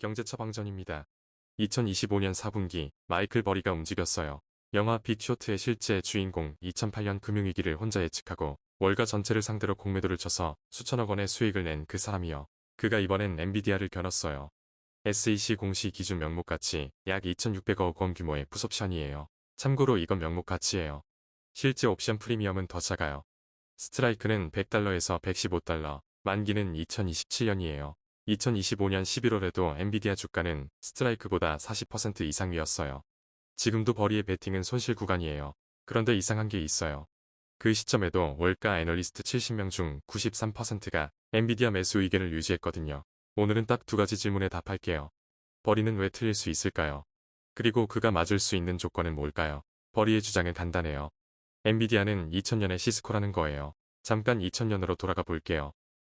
경제처방전입니다. 2025년 4분기 마이클 버리가 움직였어요. 영화 빅쇼트의 실제 주인공 2008년 금융위기를 혼자 예측하고 월가 전체를 상대로 공매도를 쳐서 수천억 원의 수익을 낸 그 사람이요. 그가 이번엔 엔비디아를 겨눴어요. SEC 공시 기준 명목 가치 약 2,600억 원 규모의 풋옵션이에요. 참고로 이건 명목 가치예요. 실제 옵션 프리미엄은 더 작아요. 스트라이크는 100달러에서 115달러, 만기는 2027년이에요. 2025년 11월에도 엔비디아 주가는 스트라이크보다 40% 이상 위였어요. 지금도 버리의 베팅은 손실 구간이에요. 그런데 이상한 게 있어요. 그 시점에도 월가 애널리스트 70명 중 93%가 엔비디아 매수 의견을 유지했거든요. 오늘은 딱 두 가지 질문에 답할게요. 버리는 왜 틀릴 수 있을까요? 그리고 그가 맞을 수 있는 조건은 뭘까요? 버리의 주장은 간단해요. 엔비디아는 2000년의 시스코라는 거예요. 잠깐 2000년으로 돌아가 볼게요.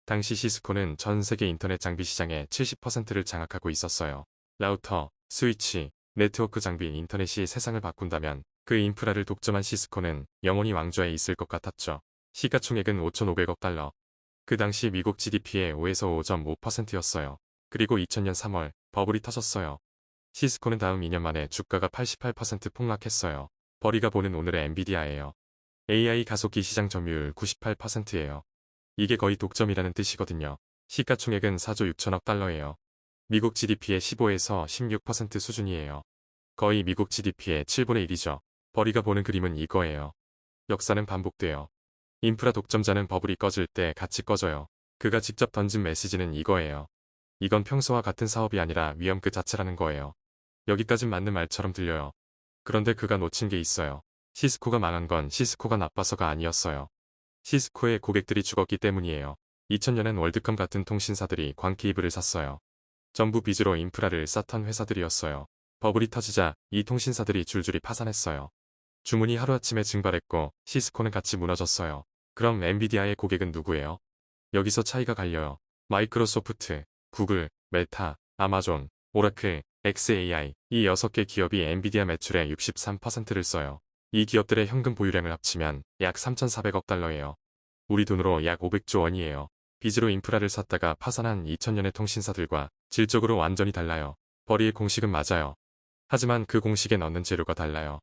당시 시스코는 전 세계 인터넷 장비 시장의 70%를 장악하고 있었어요. 라우터, 스위치, 네트워크 장비 인터넷이 세상을 바꾼다면 그 인프라를 독점한 시스코는 영원히 왕좌에 있을 것 같았죠. 시가총액은 5,500억 달러. 그 당시 미국 GDP의 5에서 5.5%였어요. 그리고 2000년 3월 버블이 터졌어요. 시스코는 다음 2년 만에 주가가 88% 폭락했어요. 버리가 보는 오늘의 엔비디아예요. AI 가속기 시장 점유율 98%예요. 이게 거의 독점이라는 뜻이거든요. 시가총액은 4조 6천억 달러예요. 미국 GDP의 15에서 16% 수준이에요. 거의 미국 GDP의 7분의 1이죠. 버리가 보는 그림은 이거예요. 역사는 반복돼요. 인프라 독점자는 버블이 꺼질 때 같이 꺼져요. 그가 직접 던진 메시지는 이거예요. 이건 평소와 같은 사업이 아니라 위험 그 자체라는 거예요. 여기까진 맞는 말처럼 들려요. 그런데 그가 놓친 게 있어요. 시스코가 망한 건 시스코가 나빠서가 아니었어요. 시스코의 고객들이 죽었기 때문이에요. 2000년엔 월드컴 같은 통신사들이 광케이블을 샀어요. 전부 빚으로 인프라를 쌓던 회사들이었어요. 버블이 터지자 이 통신사들이 줄줄이 파산했어요. 주문이 하루아침에 증발했고 시스코는 같이 무너졌어요. 그럼 엔비디아의 고객은 누구예요? 여기서 차이가 갈려요. 마이크로소프트, 구글, 메타, 아마존, 오라클, xAI 이 6개 기업이 엔비디아 매출의 63%를 써요. 이 기업들의 현금 보유량을 합치면 약 3,400억 달러예요. 우리 돈으로 약 500조 원이에요. 빚으로 인프라를 샀다가 파산한 2000년의 통신사들과 질적으로 완전히 달라요. 버리의 공식은 맞아요. 하지만 그 공식에 넣는 재료가 달라요.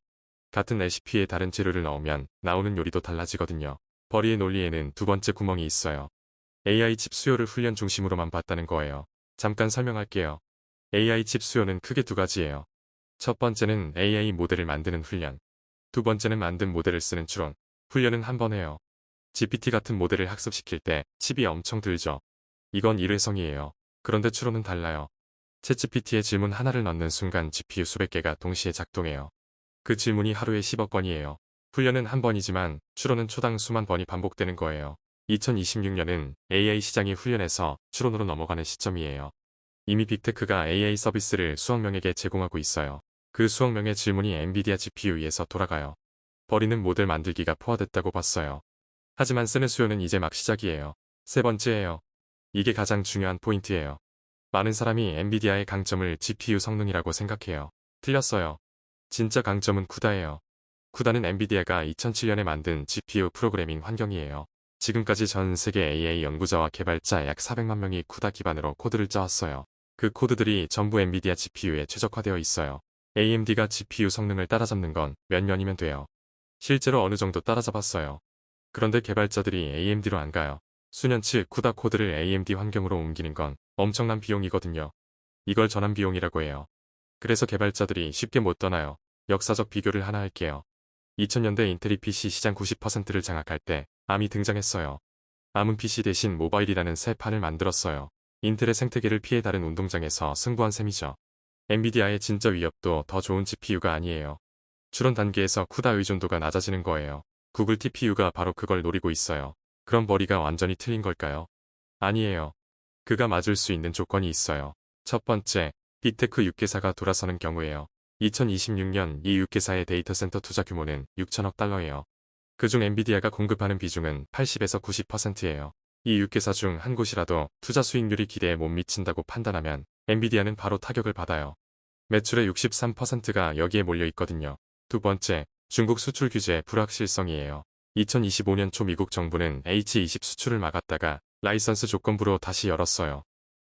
같은 레시피에 다른 재료를 넣으면 나오는 요리도 달라지거든요. 버리의 논리에는 두 번째 구멍이 있어요. AI 칩 수요를 훈련 중심으로만 봤다는 거예요. 잠깐 설명할게요. AI 칩 수요는 크게 두 가지예요. 첫 번째는 AI 모델을 만드는 훈련. 두 번째는 만든 모델을 쓰는 추론. 훈련은 한 번 해요. GPT 같은 모델을 학습시킬 때 칩이 엄청 들죠. 이건 일회성이에요. 그런데 추론은 달라요. 챗GPT에 질문 하나를 넣는 순간 GPU 수백 개가 동시에 작동해요. 그 질문이 하루에 10억 번이에요. 훈련은 한 번이지만 추론은 초당 수만 번이 반복되는 거예요. 2026년은 AI 시장이 훈련에서 추론으로 넘어가는 시점이에요. 이미 빅테크가 AI 서비스를 수억 명에게 제공하고 있어요. 그 수억 명의 질문이 엔비디아 GPU 위에서 돌아가요. 버리는 모델 만들기가 포화됐다고 봤어요. 하지만 쓰는 수요는 이제 막 시작이에요. 세 번째예요. 이게 가장 중요한 포인트예요. 많은 사람이 엔비디아의 강점을 GPU 성능이라고 생각해요. 틀렸어요. 진짜 강점은 쿠다예요. 쿠다는 엔비디아가 2007년에 만든 GPU 프로그래밍 환경이에요. 지금까지 전 세계 AI 연구자와 개발자 약 400만 명이 쿠다 기반으로 코드를 짜왔어요. 그 코드들이 전부 엔비디아 GPU에 최적화되어 있어요. AMD가 GPU 성능을 따라잡는 건 몇 년이면 돼요. 실제로 어느 정도 따라잡았어요. 그런데 개발자들이 AMD로 안 가요. 수년치 쿠다 코드를 AMD 환경으로 옮기는 건 엄청난 비용이거든요. 이걸 전환 비용이라고 해요. 그래서 개발자들이 쉽게 못 떠나요. 역사적 비교를 하나 할게요. 2000년대 인텔이 PC 시장 90%를 장악할 때 암이 등장했어요. 암은 PC 대신 모바일이라는 새 판을 만들었어요. 인텔의 생태계를 피해 다른 운동장에서 승부한 셈이죠. 엔비디아의 진짜 위협도 더 좋은 GPU가 아니에요. 추론 단계에서 쿠다 의존도가 낮아지는 거예요. 구글 TPU가 바로 그걸 노리고 있어요. 그럼 버리가 완전히 틀린 걸까요? 아니에요. 그가 맞을 수 있는 조건이 있어요. 첫 번째, 빅테크 6개사가 돌아서는 경우예요. 2026년 이 6개사의 데이터 센터 투자 규모는 6천억 달러예요. 그중 엔비디아가 공급하는 비중은 80에서 90%예요. 이 6개사 중 한 곳이라도 투자 수익률이 기대에 못 미친다고 판단하면 엔비디아는 바로 타격을 받아요. 매출의 63%가 여기에 몰려 있거든요. 두 번째, 중국 수출 규제 불확실성이에요. 2025년 초 미국 정부는 H20 수출을 막았다가 라이선스 조건부로 다시 열었어요.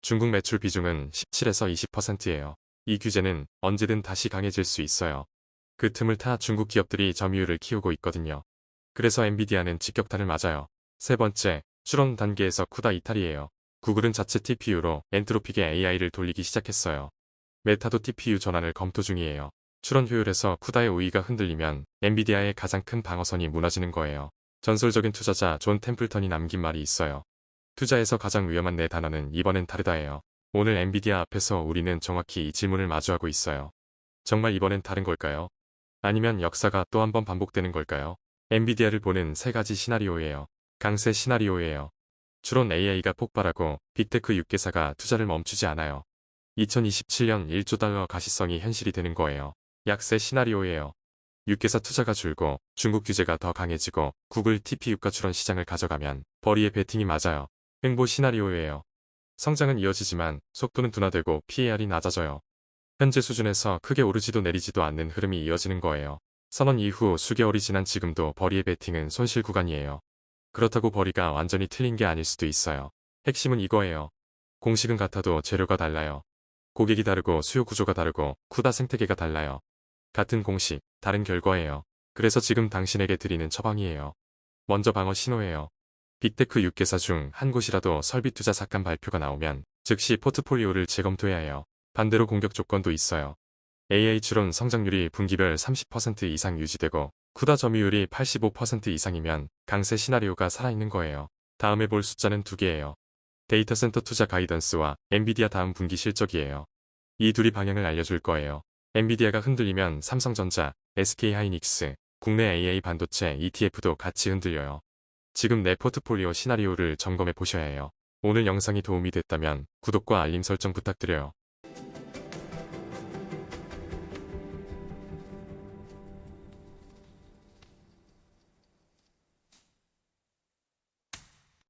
중국 매출 비중은 17에서 20%예요. 이 규제는 언제든 다시 강해질 수 있어요. 그 틈을 타 중국 기업들이 점유율을 키우고 있거든요. 그래서 엔비디아는 직격탄을 맞아요. 세 번째, 추론 단계에서 쿠다 이탈이에요. 구글은 자체 TPU로 엔트로픽의 AI를 돌리기 시작했어요. 메타도 TPU 전환을 검토 중이에요. 추론 효율에서 쿠다의 우위가 흔들리면 엔비디아의 가장 큰 방어선이 무너지는 거예요. 전설적인 투자자 존 템플턴이 남긴 말이 있어요. 투자에서 가장 위험한 네 단어는 이번엔 다르다예요. 오늘 엔비디아 앞에서 우리는 정확히 이 질문을 마주하고 있어요. 정말 이번엔 다른 걸까요? 아니면 역사가 또 한 번 반복되는 걸까요? 엔비디아를 보는 세 가지 시나리오예요. 강세 시나리오예요. 추론 AI가 폭발하고 빅테크 6개사가 투자를 멈추지 않아요. 2027년 1조 달러 가시성이 현실이 되는 거예요. 약세 시나리오예요. 6개사 투자가 줄고 중국 규제가 더 강해지고 구글 TPU가 추론 시장을 가져가면 버리의 베팅이 맞아요. 횡보 시나리오예요. 성장은 이어지지만 속도는 둔화되고 PER이 낮아져요. 현재 수준에서 크게 오르지도 내리지도 않는 흐름이 이어지는 거예요. 선언 이후 수개월이 지난 지금도 버리의 베팅은 손실 구간이에요. 그렇다고 버리가 완전히 틀린 게 아닐 수도 있어요. 핵심은 이거예요. 공식은 같아도 재료가 달라요. 고객이 다르고 수요 구조가 다르고 쿠다 생태계가 달라요. 같은 공식, 다른 결과예요. 그래서 지금 당신에게 드리는 처방이에요. 먼저 방어 신호예요. 빅테크 6개사 중 한 곳이라도 설비 투자 삭감 발표가 나오면 즉시 포트폴리오를 재검토해야 해요. 반대로 공격 조건도 있어요. AI 추론 성장률이 분기별 30% 이상 유지되고 쿠다 점유율이 85% 이상이면 강세 시나리오가 살아있는 거예요. 다음에 볼 숫자는 두 개예요. 데이터 센터 투자 가이던스와 엔비디아 다음 분기 실적이에요. 이 둘이 방향을 알려줄 거예요. 엔비디아가 흔들리면 삼성전자, SK하이닉스, 국내 AI 반도체 ETF도 같이 흔들려요. 지금 내 포트폴리오 시나리오를 점검해 보셔야 해요. 오늘 영상이 도움이 됐다면 구독과 알림 설정 부탁드려요.